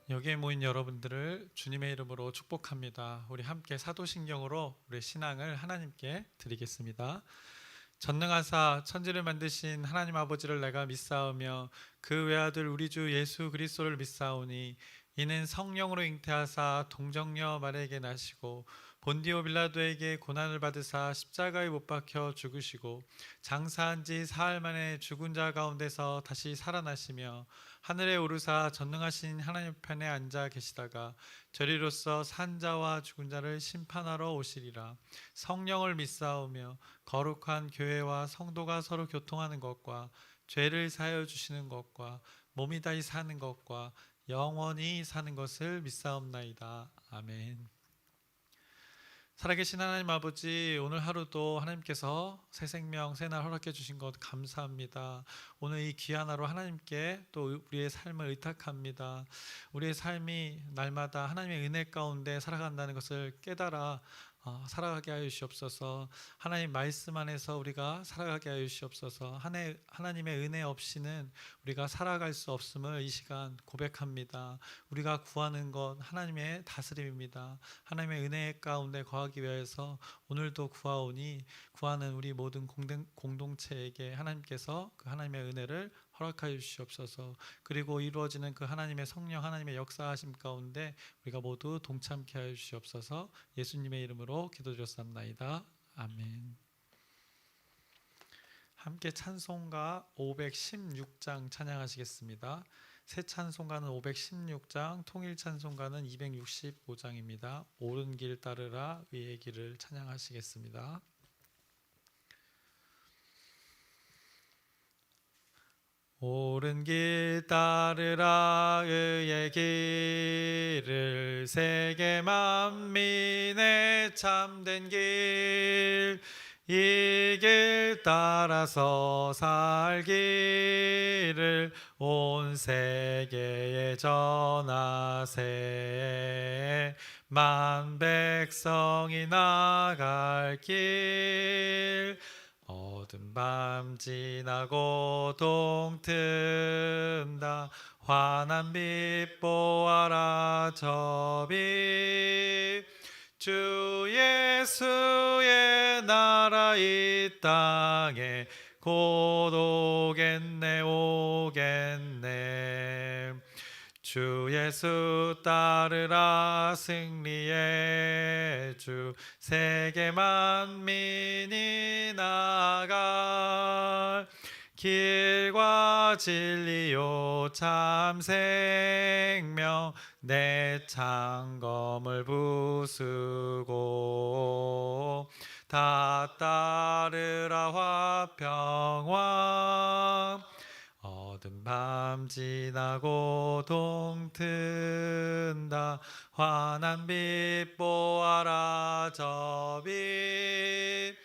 여기에 모인 여러분들을 주님의 이름으로 축복합니다. 우리 함께 사도신경으로 우리 신앙을 하나님께 드리겠습니다. 전능하사 천지를 만드신 하나님 아버지를 내가 믿사오며 그 외아들 우리 주 예수 그리스도를 믿사오니 이는 성령으로 잉태하사 동정녀 마리아에게 나시고 본디오 빌라도에게 고난을 받으사 십자가에 못 박혀 죽으시고 장사한 지 사흘 만에 죽은 자 가운데서 다시 살아나시며 하늘에 오르사 전능하신 하나님 편에 앉아 계시다가 저리로서 산 자와 죽은 자를 심판하러 오시리라. 성령을 믿사오며 거룩한 교회와 성도가 서로 교통하는 것과 죄를 사하여 주시는 것과 몸이 다시 사는 것과 영원히 사는 것을 믿사옵나이다. 아멘. 살아계신 하나님 아버지, 오늘 하루도 하나님께서 새 생명, 새 날 허락해 주신 것 감사합니다. 오늘 이 귀한 하루 하나님께 또 우리의 삶을 의탁합니다. 우리의 삶이 날마다 하나님의 은혜 가운데 살아간다는 것을 깨달아 살아가게 하여 주시옵소서. 하나님 말씀 안에서 우리가 살아가게 하여 주시옵소서. 하나님의 은혜 없이는 우리가 살아갈 수 없음을 이 시간 고백합니다. 우리가 구하는 것 하나님의 다스림입니다. 하나님의 은혜 가운데 거하기 위해서 오늘도 구하는 우리 모든 공동체에게 하나님께서 그 하나님의 은혜를 허락하여 주시옵소서. 그리고 이루어지는 그 하나님의 성령 하나님의 역사하심 가운데 우리가 모두 동참케 하여 주시옵소서. 예수님의 이름으로 기도드렸사옵나이다. 아멘. 함께 찬송가 516장 찬양하시겠습니다. 새 찬송가는 516장, 통일 찬송가는 265장입니다. 옳은 길 따르라 의의 길을 찬양하시겠습니다. 옳은 길 따르라 의의 길을 세계 만민의 참된 길 이 길 따라서 살기를 온 세계에 전하세 만 백성이 나갈 길 어두운 밤 지나고 동튼다 환한 빛 보아라 저 빛 주 예수의 나라 이 땅에 곧 오겠네 주 예수 따르라 승리의 주 세계 만민이 나갈 길과 진리요 참 생명 내 창검을 부수고 다 따르라 화평왕 어두운 밤 지나고 동튼다 환한 빛 보아라 저 빛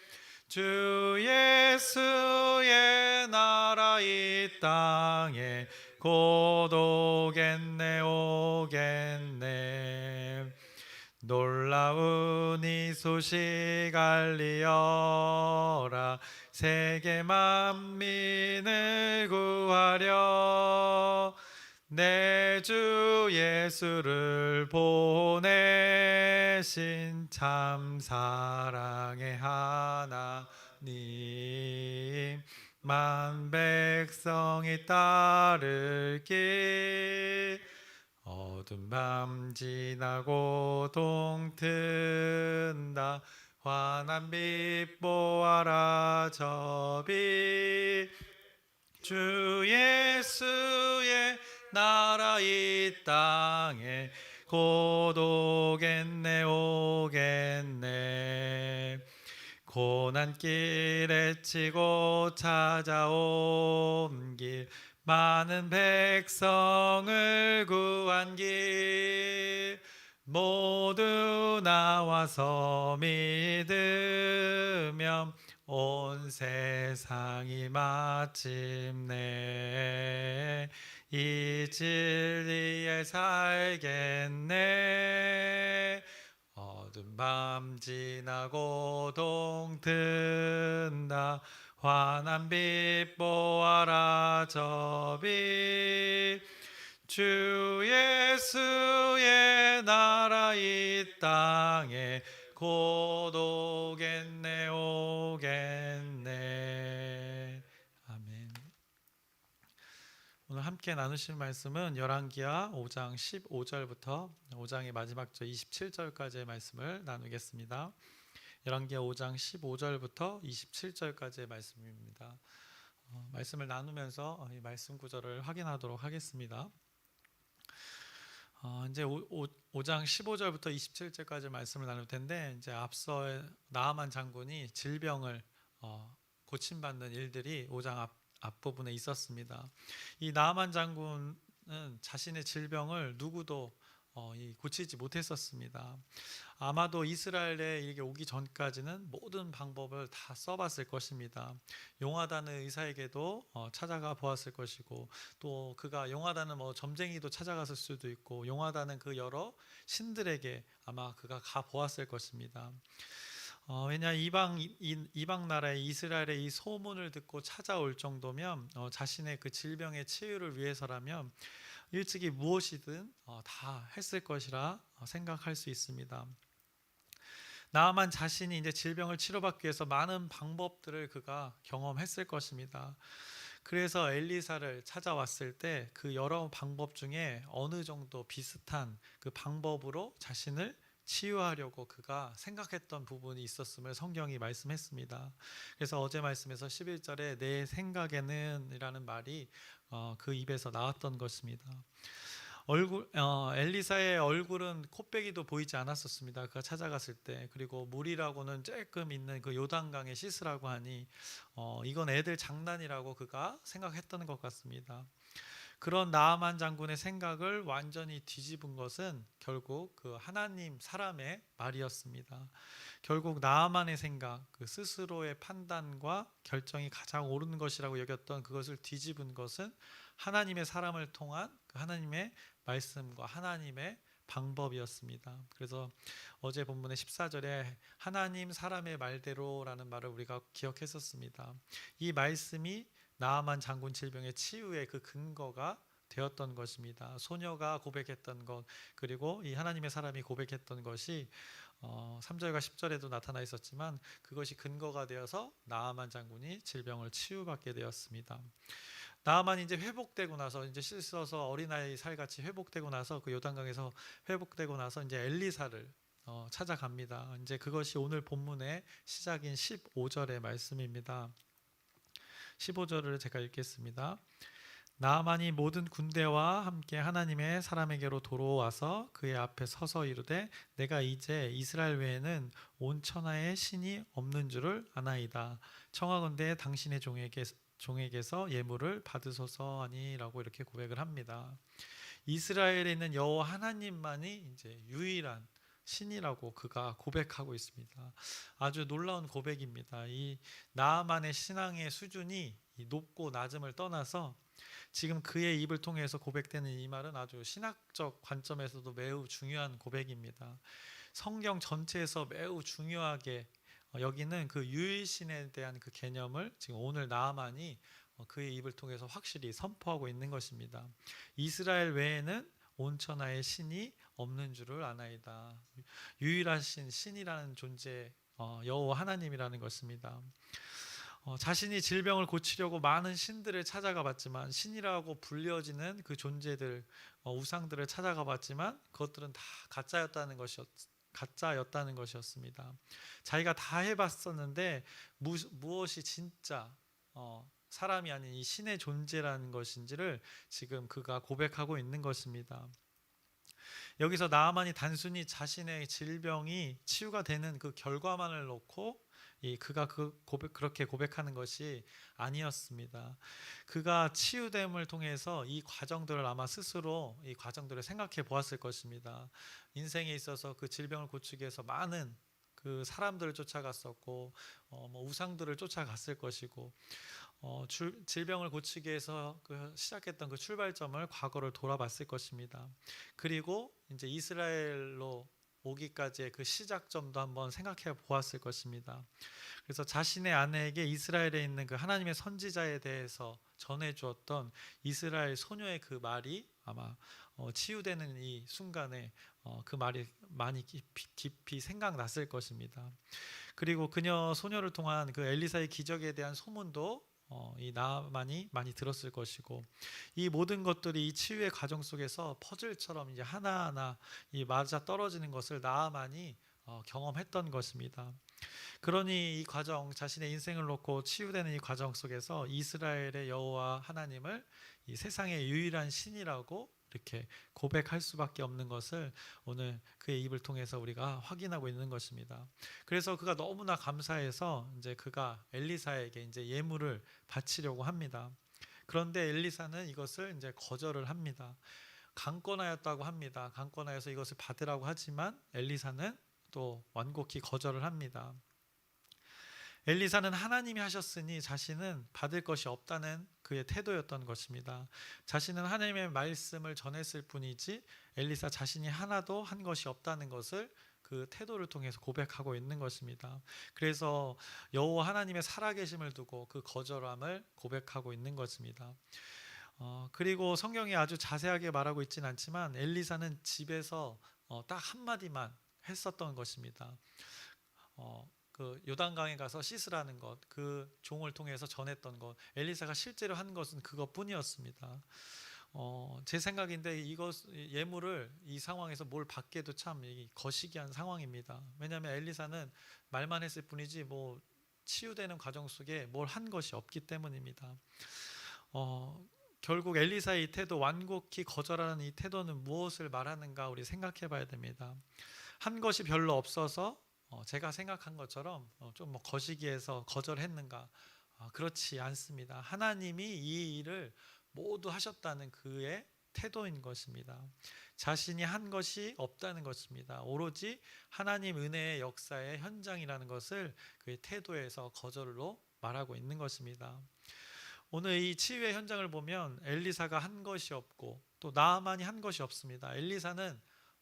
주 예수의 나라 이 땅에 곧 오겠네 놀라운 이 소식 알리어라 세계 만민을 구하려 내 주 예수를 보내신 참 사랑의 하나님 만 백성이 따를 길 어두운 밤 지나고 동튼다 환한 빛 보아라 저 빛 주 예수의 나라 이 땅에 곧 오겠네 고난길에 치고 찾아온 길 많은 백성을 구한 길 모두 나와서 믿으면 온 세상이 마침내 이 진리에 살겠네 어두운 밤 지나고 동튼다 환한 빛 보아라 저 빛 주 예수의 나라 이 땅에 곧 오겠네 오겠네. 아멘. 오늘 함께 나누실 말씀은 열왕기하 5장 15절부터 5장의 마지막 절 27절까지의 말씀을 나누겠습니다. 열왕기하 5장 15절부터 27절까지의 말씀입니다. 말씀을 나누면서 이 말씀 구절을 확인하도록 하겠습니다. 이제 5장 15절부터 27절까지 말씀을 나눌 텐데, 이제 앞서 나아만 장군이 질병을 고침받는 일들이 5장 앞부분에 있었습니다. 이 나아만 장군은 자신의 질병을 누구도 고치지 못했었습니다. 아마도 이스라엘에 이게 오기 전까지는 모든 방법을 다 써봤을 것입니다. 용하다는 의사에게도 찾아가 보았을 것이고, 또 그가 용하다는 점쟁이도 찾아갔을 수도 있고, 용하다는 그 여러 신들에게 아마 그가 가 보았을 것입니다. 왜냐 이방 나라의 이스라엘의 이 소문을 듣고 찾아올 정도면 자신의 그 질병의 치유를 위해서라면 일찍이 무엇이든 다 했을 것이라 생각할 수 있습니다. 나아만 자신이 이제 질병을 치료받기 위해서 많은 방법들을 그가 경험했을 것입니다. 그래서 엘리사를 찾아왔을 때 그 여러 방법 중에 어느 정도 비슷한 그 방법으로 자신을 치유하려고 그가 생각했던 부분이 있었음을 성경이 말씀했습니다. 그래서 어제 말씀에서 11절에 내 생각에는 이라는 말이 그 입에서 나왔던 것입니다. 엘리사의 얼굴은 코빼기도 보이지 않았었습니다. 그가 찾아갔을 때. 그리고 물이라고는 조금 있는 그 요단강에 씻으라고 하니 이건 애들 장난이라고 그가 생각했던 것 같습니다. 그런 나아만 장군의 생각을 완전히 뒤집은 것은 결국 그 하나님 사람의 말이었습니다. 결국 나아만의 생각, 그 스스로의 판단과 결정이 가장 옳은 것이라고 여겼던 그것을 뒤집은 것은 하나님의 사람을 통한 그 하나님의 말씀과 하나님의 방법이었습니다. 그래서 어제 본문의 14절에 하나님 사람의 말대로라는 말을 우리가 기억했었습니다. 이 말씀이 나아만 장군 질병의 치유의 그 근거가 되었던 것입니다. 소녀가 고백했던 것, 그리고 이 하나님의 사람이 고백했던 것이 3절과 10절에도 나타나 있었지만 그것이 근거가 되어서 나아만 장군이 질병을 치유받게 되었습니다. 나아만이 이제 회복되고 나서 이제 씻어서 어린아이 살같이 회복되고 나서 그 요단강에서 회복되고 나서 이제 엘리사를 찾아갑니다. 이제 그것이 오늘 본문의 시작인 15절의 말씀입니다. 15절을 제가 읽겠습니다. 나아만이 모든 군대와 함께 하나님의 사람에게로 돌아와서 그의 앞에 서서 이르되 내가 이제 이스라엘 외에는 온 천하에 신이 없는 줄을 아나이다. 청하건대 당신의 종에게서 예물을 받으소서 하니라고 이렇게 고백을 합니다. 이스라엘에 있는 여호와 하나님만이 이제 유일한 신이라고 그가 고백하고 있습니다. 아주 놀라운 고백입니다. 이 나아만의 신앙의 수준이 높고 낮음을 떠나서 지금 그의 입을 통해서 고백되는 이 말은 아주 신학적 관점에서도 매우 중요한 고백입니다. 성경 전체에서 매우 중요하게 여기는 그 유일신에 대한 그 개념을 지금 오늘 나아만이 그의 입을 통해서 확실히 선포하고 있는 것입니다. 이스라엘 외에는 온 천하에 신이 없는 줄을 아나이다. 유일하신 신이라는 존재, 여호와 하나님이라는 것입니다. 자신이 질병을 고치려고 많은 신들을 찾아가 봤지만, 신이라고 불려지는 그 존재들, 우상들을 찾아가 봤지만 그것들은 다 가짜였다는 것이었습니다. 자기가 다 해봤었는데 무엇이 진짜 사람이 아닌 이 신의 존재라는 것인지를 지금 그가 고백하고 있는 것입니다. 여기서 나아만이 단순히 자신의 질병이 치유가 되는 그 결과만을 놓고 그가 그렇게 고백하는 것이 아니었습니다. 그가 치유됨을 통해서 이 과정들을 아마 스스로 이 과정들을 생각해 보았을 것입니다. 인생에 있어서 그 질병을 고치기 위해서 많은 그 사람들을 쫓아갔었고 우상들을 쫓아갔을 것이고 질병을 고치기 위해서 시작했던 그 출발점을 과거를 돌아봤을 것입니다. 그리고 이제 이스라엘로 오기까지의 그 시작점도 한번 생각해 보았을 것입니다. 그래서 자신의 아내에게 이스라엘에 있는 그 하나님의 선지자에 대해서 전해 주었던 이스라엘 소녀의 그 말이 아마 치유되는 이 순간에 그 말이 많이 깊이 생각났을 것입니다. 그리고 그녀 소녀를 통한 그 엘리사의 기적에 대한 소문도 이 나만이 많이 들었을 것이고, 이 모든 것들이 이 치유의 과정 속에서 퍼즐처럼 이제 하나하나 이 맞아 떨어지는 것을 나만이 경험했던 것입니다. 그러니 이 과정, 자신의 인생을 놓고 치유되는 이 과정 속에서 이스라엘의 여호와 하나님을 이 세상의 유일한 신이라고 이렇게 고백할 수밖에 없는 것을 오늘 그의 입을 통해서 우리가 확인하고 있는 것입니다. 그래서 그가 너무나 감사해서 이제 그가 엘리사에게 이제 예물을 바치려고 합니다. 그런데 엘리사는 이것을 이제 거절을 합니다. 강권하였다고 합니다. 강권하여서 이것을 받으라고 하지만 엘리사는 또 완곡히 거절을 합니다. 엘리사는 하나님이 하셨으니 자신은 받을 것이 없다는 그의 태도였던 것입니다. 자신은 하나님의 말씀을 전했을 뿐이지 엘리사 자신이 하나도 한 것이 없다는 것을 그 태도를 통해서 고백하고 있는 것입니다. 그래서 여호와 하나님의 살아계심을 두고 그 거절함을 고백하고 있는 것입니다. 그리고 성경이 아주 자세하게 말하고 있지는 않지만 엘리사는 집에서 딱 한마디만 했었던 것입니다. 그 요단강에 가서 씻으라는 것, 그 종을 통해서 전했던 것, 엘리사가 실제로 한 것은 그것뿐이었습니다. 제 생각인데 이것 예물을 이 상황에서 뭘 받게도 참 거시기한 상황입니다. 왜냐하면 엘리사는 말만 했을 뿐이지 뭐 치유되는 과정 속에 뭘 한 것이 없기 때문입니다. 결국 엘리사의 이 태도, 완곡히 거절하는 이 태도는 무엇을 말하는가 우리 생각해 봐야 됩니다. 한 것이 별로 없어서 제가 생각한 것처럼 좀 뭐 거시기해서 거절했는가? 그렇지 않습니다. 하나님이 이 일을 모두 하셨다는 그의 태도인 것입니다. 자신이 한 것이 없다는 것입니다. 오로지 하나님 은혜의 역사의 현장이라는 것을 그의 태도에서 거절로 말하고 있는 것입니다. 오늘 이 치유의 현장을 보면 엘리사가 한 것이 없고 또 나아만이 한 것이 없습니다. 엘리사는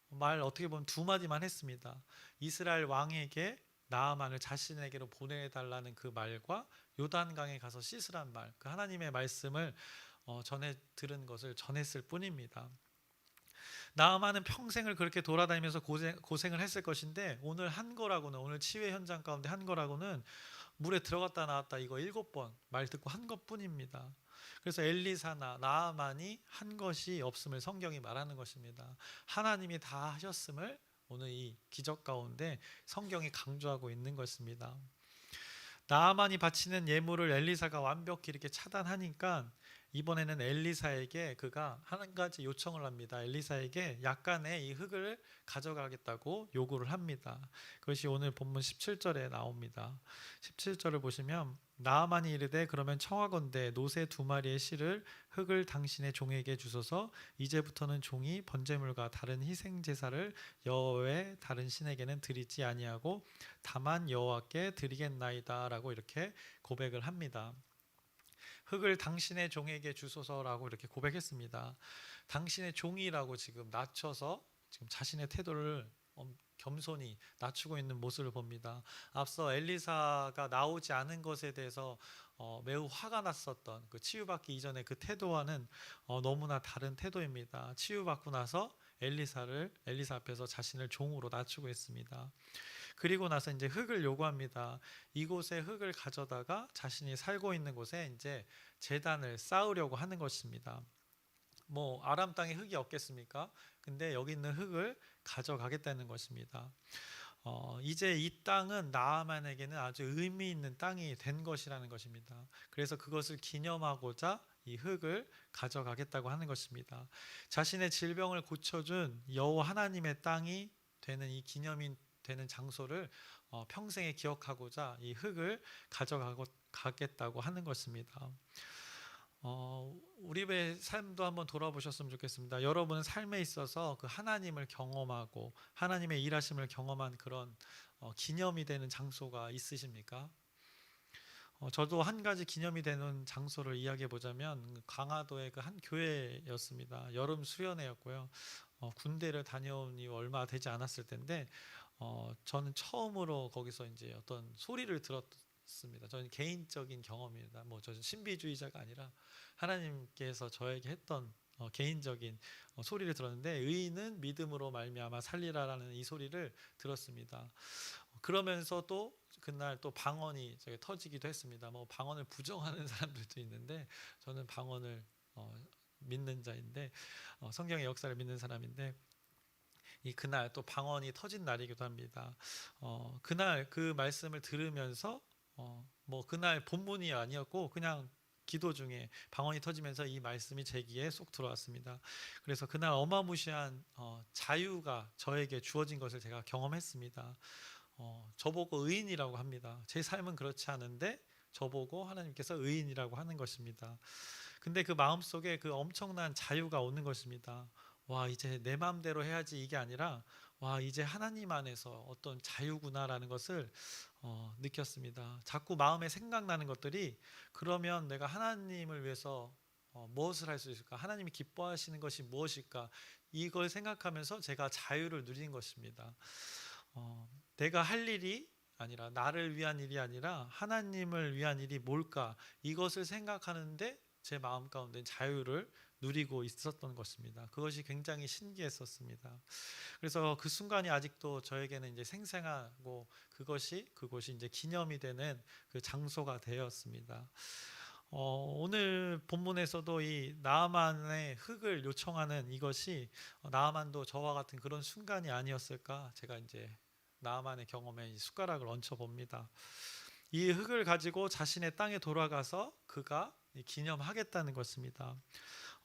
말 어떻게 보면 두 마디만 했습니다. 이스라엘 왕에게 나아만을 자신에게로 보내달라는 그 말과 요단강에 가서 씻으란 말, 그 하나님의 말씀을 전해 들은 것을 전했을 뿐입니다. 나아만은 평생을 그렇게 돌아다니면서 고생을 했을 것인데 오늘 한 거라고는, 오늘 치유의 현장 가운데 한 거라고는 물에 들어갔다 나왔다 이거 7번 말 듣고 한 것뿐입니다. 그래서 엘리사나 나아만이 한 것이 없음을 성경이 말하는 것입니다. 하나님이 다 하셨음을 오늘 이 기적 가운데 성경이 강조하고 있는 것입니다. 나아만이 바치는 예물을 엘리사가 완벽히 이렇게 차단하니까 이번에는 엘리사에게 그가 한 가지 요청을 합니다. 엘리사에게 약간의 이 흙을 가져가겠다고 요구를 합니다. 그것이 오늘 본문 17절에 나옵니다. 17절을 보시면 나아만이 이르되 그러면 청하건대 노새 2마리의 실을 흙을 당신의 종에게 주소서. 이제부터는 종이 번제물과 다른 희생 제사를 여호와의 다른 신에게는 드리지 아니하고 다만 여호와께 드리겠나이다라고 이렇게 고백을 합니다. 흙을 당신의 종에게 주소서라고 이렇게 고백했습니다. 당신의 종이라고 지금 낮춰서 지금 자신의 태도를 겸손히 낮추고 있는 모습을 봅니다. 앞서 엘리사가 나오지 않은 것에 대해서 매우 화가 났었던 그 치유받기 이전의 그 태도와는 너무나 다른 태도입니다. 치유받고 나서 엘리사 앞에서 자신을 종으로 낮추고 있습니다. 그리고 나서 이제 흙을 요구합니다. 이곳에 흙을 가져다가 자신이 살고 있는 곳에 이제 제단을 쌓으려고 하는 것입니다. 뭐 아람 땅에 흙이 없겠습니까? 근데 여기 있는 흙을 가져가겠다는 것입니다. 이제 이 땅은 나아만에게는 아주 의미 있는 땅이 된 것이라는 것입니다. 그래서 그것을 기념하고자 이 흙을 가져가겠다고 하는 것입니다. 자신의 질병을 고쳐준 여호와 하나님의 땅이 되는 이 기념이 되는 장소를 평생에 기억하고자 이 흙을 가져가겠다고 하는 것입니다. 우리의 삶도 한번 돌아보셨으면 좋겠습니다. 여러분은 삶에 있어서 그 하나님을 경험하고 하나님의 일하심을 경험한 그런 기념이 되는 장소가 있으십니까? 저도 한 가지 기념이 되는 장소를 이야기해 보자면 강화도의 그 한 교회였습니다. 여름 수련회였고요. 군대를 다녀온 지 얼마 되지 않았을 텐데 저는 처음으로 거기서 이제 어떤 소리를 들었습니다. 저는 개인적인 경험입니다. 뭐 저는 신비주의자가 아니라 하나님께서 저에게 했던 개인적인 소리를 들었는데 의인은 믿음으로 말미암아 살리라라는 이 소리를 들었습니다. 그러면서도 그날 또 방언이 저기 터지기도 했습니다. 뭐 방언을 부정하는 사람들도 있는데 저는 방언을 믿는 자인데 성경의 역사를 믿는 사람인데 그날 또 방언이 터진 날이기도 합니다. 그날 그 말씀을 들으면서 뭐 그날 본문이 아니었고 그냥 기도 중에 방언이 터지면서 이 말씀이 제 귀에 쏙 들어왔습니다. 그래서 그날 어마무시한 자유가 저에게 주어진 것을 제가 경험했습니다. 저보고 의인이라고 합니다. 제 삶은 그렇지 않은데 저보고 하나님께서 의인이라고 하는 것입니다. 근데 그 마음속에 그 엄청난 자유가 오는 것입니다. 와, 이제 내 마음대로 해야지 이게 아니라 와, 이제 하나님 안에서 어떤 자유구나라는 것을 느꼈습니다. 자꾸 마음에 생각나는 것들이 그러면 내가 하나님을 위해서 무엇을 할 수 있을까? 하나님이 기뻐하시는 것이 무엇일까? 이걸 생각하면서 제가 자유를 누린 것입니다. 내가 할 일이 아니라 나를 위한 일이 아니라 하나님을 위한 일이 뭘까? 이것을 생각하는데 제 마음 가운데 자유를 누리고 있었던 것입니다. 그것이 굉장히 신기했었습니다. 그래서 그 순간이 아직도 저에게는 이제 생생하고 그것이 이제 기념이 되는 그 장소가 되었습니다. 오늘 본문에서도 이 나아만의 흙을 요청하는 이것이 나아만도 저와 같은 그런 순간이 아니었을까? 제가 이제 나아만의 경험에 숟가락을 얹혀 봅니다. 이 흙을 가지고 자신의 땅에 돌아가서 그가 기념하겠다는 것입니다.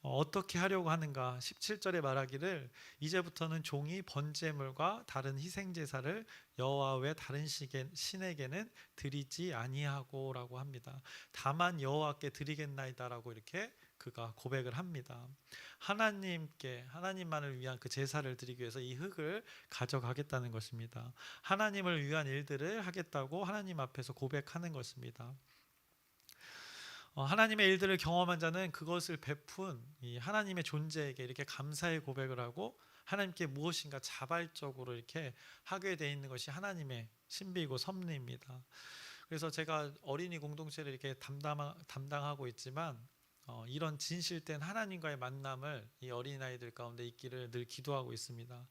어떻게 하려고 하는가? 17절에 말하기를 이제부터는 종이 번제물과 다른 희생 제사를 여호와 외 다른 신에게는 드리지 아니하고라고 합니다. 다만 여호와께 드리겠나이다라고 이렇게 그가 고백을 합니다. 하나님만을 위한 그 제사를 드리기 위해서 이 흙을 가져가겠다는 것입니다. 하나님을 위한 일들을 하겠다고 하나님 앞에서 고백하는 것입니다. 하나님의 일들을 경험한 자는 그것을 베푼 이 하나님의 존재에게 이렇게 감사의 고백을 하고 하나님께 무엇인가 자발적으로 이렇게 하게 돼 있는 것이 하나님의 신비이고 섭리입니다. 그래서 제가 어린이 공동체를 이렇게 담당하고 있지만 이런 진실된 하나님과의 만남을 이 어린아이들 가운데 있기를 늘 기도하고 있습니다.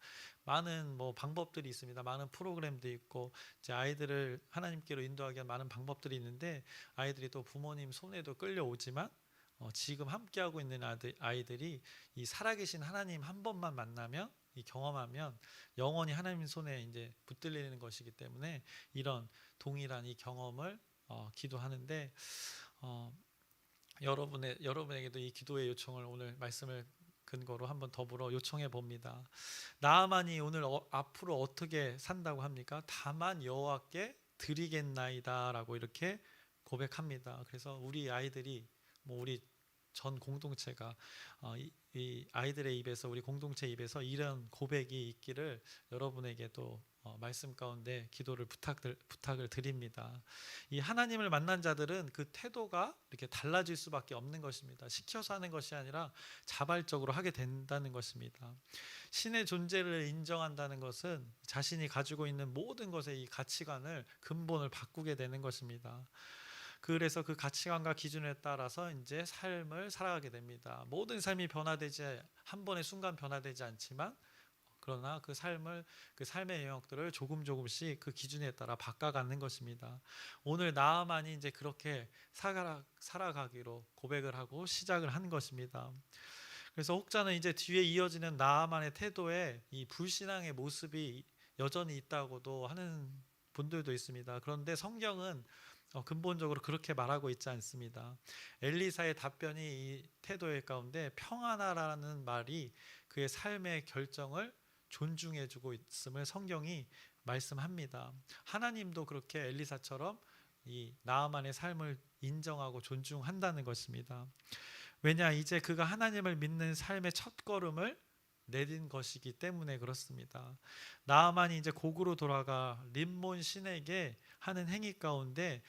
많은 방법들이 있습니다. 많은 프로그램도 있고 이제 아이들을 하나님께로 인도하기 위한 많은 방법들이 있는데 아이들이 또 부모님 손에도 끌려오지만 지금 함께하고 있는 아이들이 이 살아계신 하나님 한 번만 만나면 경험하면 영원히 하나님 손에 이제 붙들리는 것이기 때문에 이런 동일한 이 경험을 기도하는데 여러분에게도 이 기도의 요청을 오늘 말씀을 근거로 한번 더불어 요청해 봅니다. 나아만이 오늘 앞으로 어떻게 산다고 합니까? 다만 여호와께 드리겠나이다라고 이렇게 고백합니다. 그래서 우리 아이들이 우리 전 공동체가 이 아이들의 입에서 우리 공동체 입에서 이런 고백이 있기를 여러분에게도 말씀 가운데 기도를 부탁을 드립니다. 이 하나님을 만난 자들은 그 태도가 이렇게 달라질 수밖에 없는 것입니다. 시켜서 하는 것이 아니라 자발적으로 하게 된다는 것입니다. 신의 존재를 인정한다는 것은 자신이 가지고 있는 모든 것의 이 가치관을 근본을 바꾸게 되는 것입니다. 그래서 그 가치관과 기준에 따라서 이제 삶을 살아가게 됩니다. 모든 삶이 한 번의 순간 변화되지 않지만 그러나 그 삶의 영역들을 조금씩 그 기준에 따라 바꿔가는 것입니다. 오늘 나아만이 이제 그렇게 살아가기로 고백을 하고 시작을 한 것입니다. 그래서 혹자는 이제 뒤에 이어지는 나아만의 태도에 이 불신앙의 모습이 여전히 있다고도 하는 분들도 있습니다. 그런데 성경은 근본적으로 그렇게 말하고 있지 않습니다. 엘리사의 답변이 이 태도의 가운데 평안하라는 말이 그의 삶의 결정을 존중해주고 있음을 성경이 말씀합니다. 하나님도 그렇게 엘리사처럼 이 나아만의 삶을 인정하고 존중한다는 것입니다. 왜냐, 이제 그가 하나님을 믿는 삶의 첫걸음을 내딘 것이기 때문에 그렇습니다. 나아만이 이제 곡으로 돌아가 림몬 신에게 하는 행위 가운데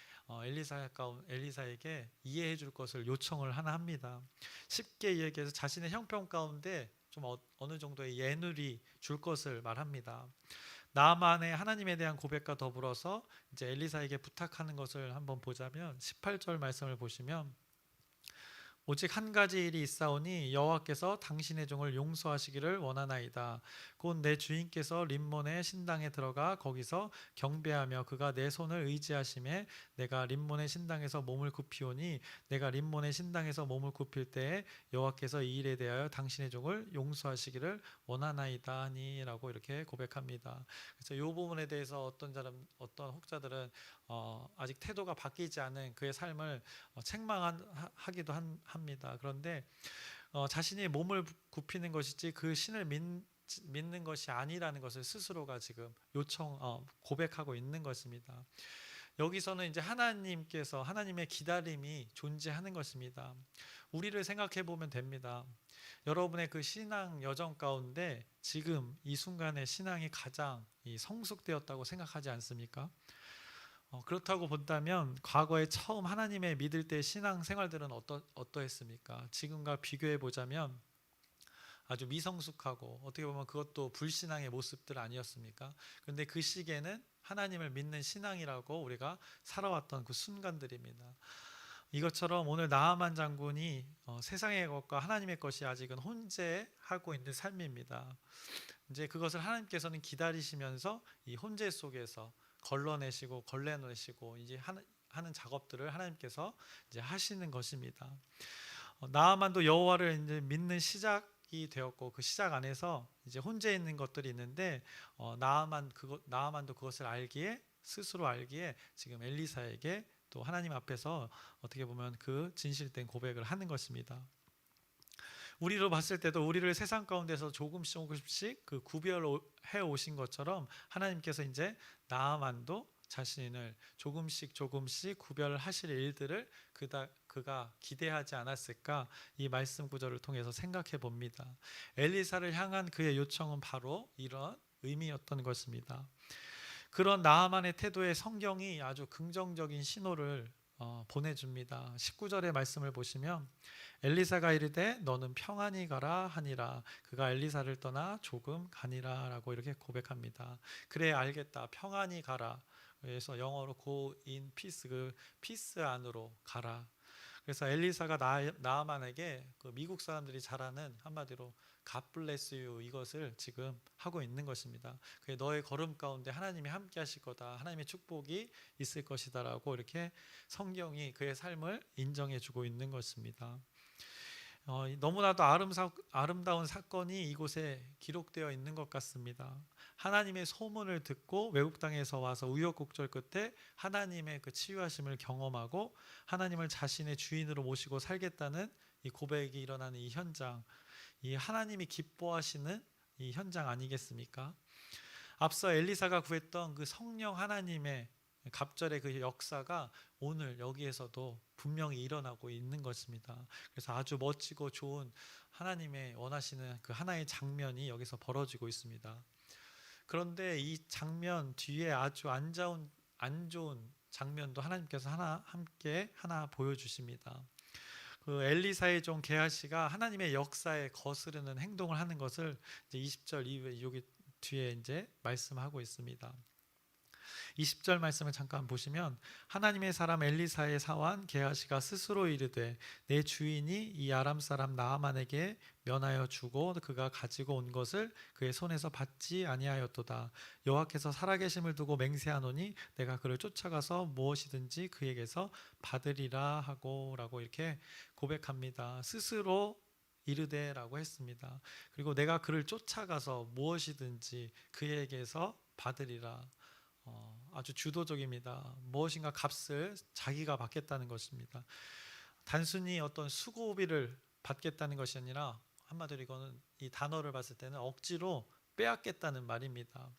엘리사에게 이해해 줄 것을 요청을 하나 합니다. 쉽게 이야기해서 자신의 형편 가운데 좀 어느 정도의 예물이 줄 것을 말합니다. 나아만의 하나님에 대한 고백과 더불어서 이제 엘리사에게 부탁하는 것을 한번 보자면 18절 말씀을 보시면 오직 한 가지 일이 있사오니 여호와께서 당신의 종을 용서하시기를 원하나이다. 곧 내 주인께서 림몬의 신당에 들어가 거기서 경배하며 그가 내 손을 의지하심에 내가 림몬의 신당에서 몸을 굽히오니 내가 림몬의 신당에서 몸을 굽힐 때에 여호와께서 이 일에 대하여 당신의 종을 용서하시기를 원하나이다 하니라고 이렇게 고백합니다. 그래서 이 부분에 대해서 어떤 혹자들은 아직 태도가 바뀌지 않은 그의 삶을 책망하기도 합니다. 그런데 자신이 몸을 굽히는 것이지 그 신을 믿는 것이 아니라는 것을 스스로가 지금 고백하고 있는 것입니다. 여기서는 이제 하나님의 기다림이 존재하는 것입니다. 우리를 생각해 보면 됩니다. 여러분의 그 신앙 여정 가운데 지금 이 순간에 신앙이 가장 성숙되었다고 생각하지 않습니까? 그렇다고 본다면 과거에 처음 하나님의 믿을 때 신앙 생활들은 어떠했습니까? 지금과 비교해 보자면 아주 미성숙하고 어떻게 보면 그것도 불신앙의 모습들 아니었습니까? 그런데 그 시기에는 하나님을 믿는 신앙이라고 우리가 살아왔던 그 순간들입니다. 이것처럼 오늘 나아만 장군이 세상의 것과 하나님의 것이 아직은 혼재하고 있는 삶입니다. 이제 그것을 하나님께서는 기다리시면서 이 혼재 속에서 걸러내시고 이제 하는 작업들을 하나님께서 이제 하시는 것입니다. 나아만도 여호와를 이제 믿는 시작이 되었고 그 시작 안에서 이제 혼재 있는 것들이 있는데 나아만도 그것을 스스로 알기에 지금 엘리사에게 또 하나님 앞에서 어떻게 보면 그 진실된 고백을 하는 것입니다. 우리로 봤을 때도 우리를 세상 가운데서 조금씩 그 구별해 오신 것처럼 하나님께서 이제 나아만도 자신을 조금씩 구별하실 일들을 그가 기대하지 않았을까, 이 말씀 구절을 통해서 생각해 봅니다. 엘리사를 향한 그의 요청은 바로 이런 의미였던 것입니다. 그런 나아만의 태도에 성경이 아주 긍정적인 신호를 보내줍니다. 19절의 말씀을 보시면 엘리사가 이르되 너는 평안히 가라 하니라. 그가 엘리사를 떠나 조금 가니라 라고 이렇게 고백합니다. 그래 알겠다, 평안히 가라. 그래서 영어로 go in peace, 그 피스 안으로 가라. 그래서 엘리사가 나아만에게 그 미국 사람들이 잘 아는 한마디로 God bless you, 이것을 지금 하고 있는 것입니다. 그게 너의 걸음 가운데 하나님이 함께 하실 거다, 하나님의 축복이 있을 것이다 라고 이렇게 성경이 그의 삶을 인정해 주고 있는 것입니다. 너무나도 아름다운 사건이 이곳에 기록되어 있는 것 같습니다. 하나님의 소문을 듣고 외국 땅에서 와서 우여곡절 끝에 하나님의 그 치유하심을 경험하고 하나님을 자신의 주인으로 모시고 살겠다는 이 고백이 일어나는 이 현장, 이 하나님이 기뻐하시는 이 현장 아니겠습니까? 앞서 엘리사가 구했던 그 성령 하나님의 갑절의 그 역사가 오늘 여기에서도 분명히 일어나고 있는 것입니다. 그래서 아주 멋지고 좋은 하나님의 원하시는 그 하나의 장면이 여기서 벌어지고 있습니다. 그런데 이 장면 뒤에 아주 안 좋은 장면도 하나님께서 함께 보여주십니다. 그 엘리사의 종 게하시가 하나님의 역사에 거스르는 행동을 하는 것을 이제 20절 이후에 여기 뒤에 이제 말씀하고 있습니다. 20절 말씀을 잠깐 보시면 하나님의 사람 엘리사의 사환 게하시가 스스로 이르되 내 주인이 이 아람 사람 나아만에게 면하여 주고 그가 가지고 온 것을 그의 손에서 받지 아니하였도다. 여호와께서 살아계심을 두고 맹세하노니 내가 그를 쫓아가서 무엇이든지 그에게서 받으리라 하고 라고 이렇게 고백합니다. 스스로 이르되라고 했습니다. 그리고 내가 그를 쫓아가서 무엇이든지 그에게서 받으리라. 아주 주도적입니다. 무엇인가 값을 자기가 받겠다는 것입니다. 단순히 어떤 수고비를 받겠다는 것이 아니라 한마디로 이거는 이 단어를 봤을 때는 억지로 빼앗겠다는 말입니다.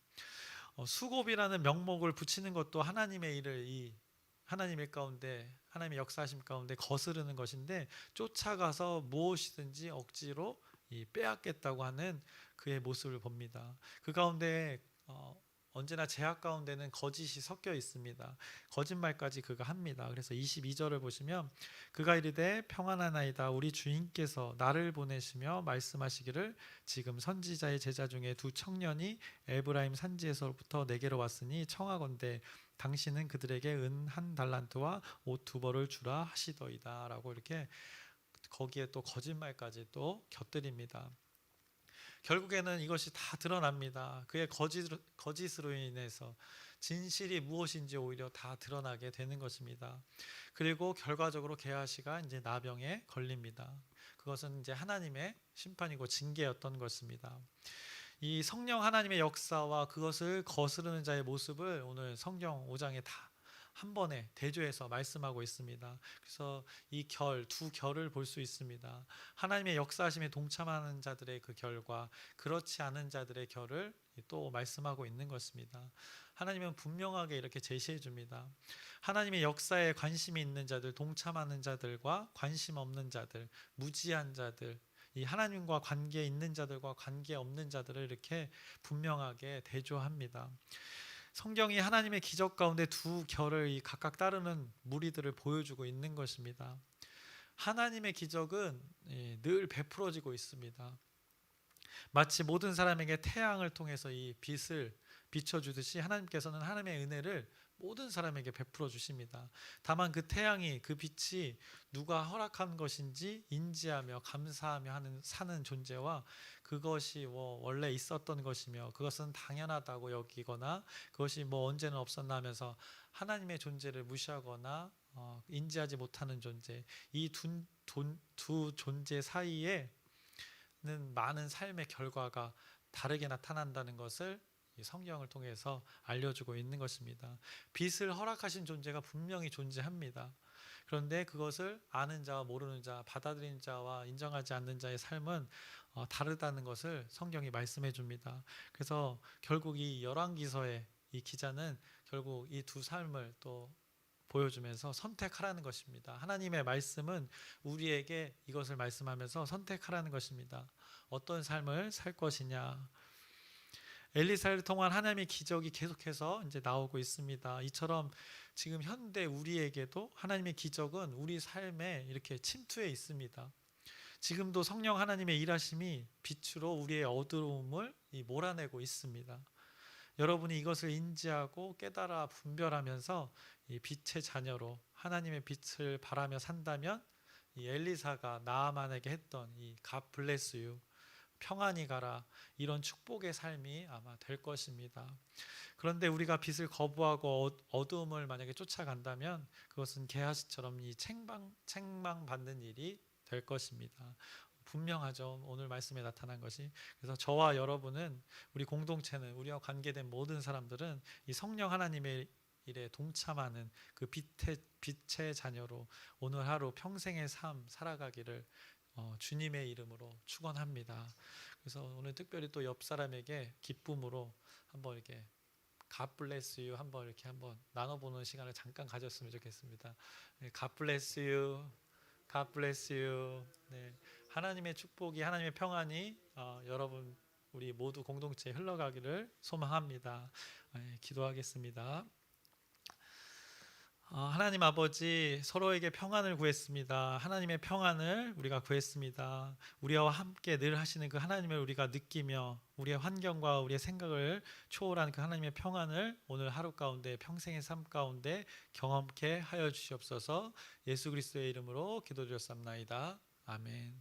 수고비라는 명목을 붙이는 것도 하나님의 일을 하나님의 가운데, 하나님의 역사하심 가운데 거스르는 것인데 쫓아가서 무엇이든지 억지로 빼앗겠다고 하는 그의 모습을 봅니다. 그 가운데 언제나 제약 가운데는 거짓이 섞여 있습니다. 거짓말까지 그가 합니다. 그래서 22절을 보시면 그가 이르되 평안하나이다. 우리 주인께서 나를 보내시며 말씀하시기를 지금 선지자의 제자 중에 두 청년이 에브라임 산지에서부터 내게로 왔으니 청하건대 당신은 그들에게 은 1 달란트와 옷 2벌을 주라 하시더이다 라고 이렇게 거기에 또 거짓말까지 또 곁들입니다. 결국에는 이것이 다 드러납니다. 그의 거짓으로 인해서 진실이 무엇인지 오히려 다 드러나게 되는 것입니다. 그리고 결과적으로 게하시가 이제 나병에 걸립니다. 그것은 이제 하나님의 심판이고 징계였던 것입니다. 이 성령 하나님의 역사와 그것을 거스르는 자의 모습을 오늘 성경 5장에 다 한 번에 대조해서 말씀하고 있습니다. 그래서 이 두 결을 볼 수 있습니다. 하나님의 역사하심에 동참하는 자들의 그 결과, 그렇지 않은 자들의 결을 또 말씀하고 있는 것입니다. 하나님은 분명하게 이렇게 제시해 줍니다. 하나님의 역사에 관심이 있는 자들, 동참하는 자들과 관심 없는 자들, 무지한 자들, 이 하나님과 관계 있는 자들과 관계 없는 자들을 이렇게 분명하게 대조합니다. 성경이 하나님의 기적 가운데 두 결을 각각 따르는 무리들을 보여주고 있는 것입니다. 하나님의 기적은 늘 베풀어지고 있습니다. 마치 모든 사람에게 태양을 통해서 이 빛을 비춰주듯이 하나님께서는 하나님의 은혜를 모든 사람에게 베풀어 주십니다. 다만 그 태양이, 그 빛이 누가 허락한 것인지 인지하며 감사하며 사는 존재와 그것이 원래 있었던 것이며 그것은 당연하다고 여기거나 그것이 언제는 없었나 하면서 하나님의 존재를 무시하거나 인지하지 못하는 존재, 이 두 존재 사이에는 많은 삶의 결과가 다르게 나타난다는 것을 성경을 통해서 알려주고 있는 것입니다. 빛을 허락하신 존재가 분명히 존재합니다. 그런데 그것을 아는 자와 모르는 자, 받아들이는 자와 인정하지 않는 자의 삶은 다르다는 것을 성경이 말씀해 줍니다. 그래서 결국 이 열왕기서의 이 기자는 결국 이 두 삶을 또 보여주면서 선택하라는 것입니다. 하나님의 말씀은 우리에게 이것을 말씀하면서 선택하라는 것입니다. 어떤 삶을 살 것이냐. 엘리사를 통한 하나님의 기적이 계속해서 이제 나오고 있습니다. 이처럼 지금 현대 우리에게도 하나님의 기적은 우리 삶에 이렇게 침투해 있습니다. 지금도 성령 하나님의 일하심이 빛으로 우리의 어두움을 몰아내고 있습니다. 여러분이 이것을 인지하고 깨달아 분별하면서 이 빛의 자녀로 하나님의 빛을 바라며 산다면 이 엘리사가 나아만에게 했던 이 God bless you, 평안히 가라, 이런 축복의 삶이 아마 될 것입니다. 그런데 우리가 빛을 거부하고 어두움을 만약에 쫓아간다면 그것은 게하시처럼 이 책망받는 일이 될 것입니다. 분명하죠. 오늘 말씀에 나타난 것이. 그래서 저와 여러분은, 우리 공동체는, 우리와 관계된 모든 사람들은 이 성령 하나님의 일에 동참하는 그 빛의 자녀로 오늘 하루 평생의 삶 살아가기를 주님의 이름으로 축원합니다. 그래서 오늘 특별히 또 옆 사람에게 기쁨으로 한번 이렇게 God bless you 한번 나눠보는 시간을 잠깐 가졌으면 좋겠습니다. God bless you, God bless you. 네, 하나님의 축복이, 하나님의 평안이 여러분 우리 모두 공동체에 흘러가기를 소망합니다. 기도하겠습니다. 하나님 아버지, 서로에게 평안을 구했습니다. 하나님의 평안을 우리가 구했습니다. 우리와 함께 늘 하시는 그 하나님을 우리가 느끼며 우리의 환경과 우리의 생각을 초월한 그 하나님의 평안을 오늘 하루 가운데, 평생의 삶 가운데 경험케 하여 주시옵소서. 예수 그리스도의 이름으로 기도드렸사옵나이다. 아멘.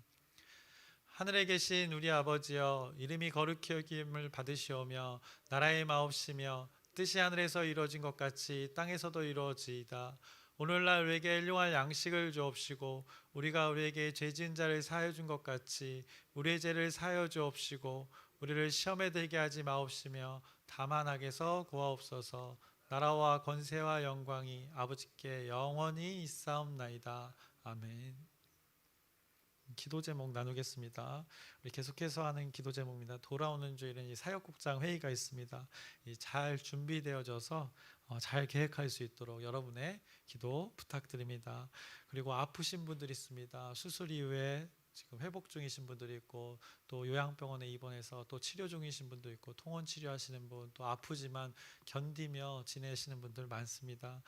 하늘에 계신 우리 아버지여, 이름이 거룩히 여김을 받으시오며 나라의 마옵시며 뜻이 하늘에서 이루어진 것 같이 땅에서도 이루어지이다. 오늘날 우리에게 일용할 양식을 주옵시고 우리가 우리에게 죄 지은 자를 사하여 준 것 같이 우리의 죄를 사하여 주옵시고 우리를 시험에 들게 하지 마옵시며 다만 악에서 구하옵소서. 나라와 권세와 영광이 아버지께 영원히 있사옵나이다. 아멘. 기도 제목 나누겠습니다. 우리 계속해서 하는 기도 제목입니다. 돌아오는 주일은 이 사역국장 회의가 있습니다. 잘 준비되어져서 잘 계획할 수 있도록 여러분의 기도 부탁드립니다. 그리고 아프신 분들이 있습니다. 수술 이후에 지금 회복 중이신 분들이 있고, 또 요양병원에 입원해서 또 치료 중이신 분도 있고, 통원 치료하시는 분, 또 아프지만 견디며 지내시는 분들 많습니다.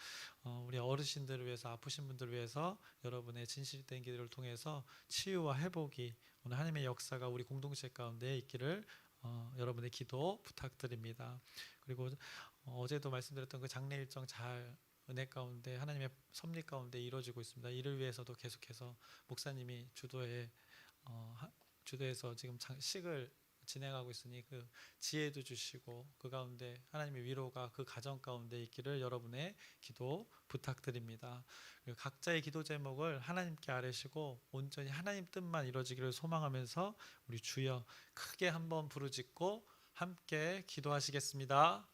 우리 어르신들을 위해서, 아프신 분들을 위해서 여러분의 진실된 기도를 통해서 치유와 회복이, 오늘 하나님의 역사가 우리 공동체 가운데 있기를 여러분의 기도 부탁드립니다. 그리고 어제도 말씀드렸던 그 장례 일정 잘 은혜 가운데 하나님의 섭리 가운데 이루어지고 있습니다. 이를 위해서도 계속해서 목사님이 주도해서 지금 식을 진행하고 있으니 그 지혜도 주시고 그 가운데 하나님의 위로가 그 가정 가운데 있기를 여러분의 기도 부탁드립니다. 그리고 각자의 기도 제목을 하나님께 아뢰시고 온전히 하나님 뜻만 이루어지기를 소망하면서 우리 주여 크게 한번 부르짖고 함께 기도하시겠습니다.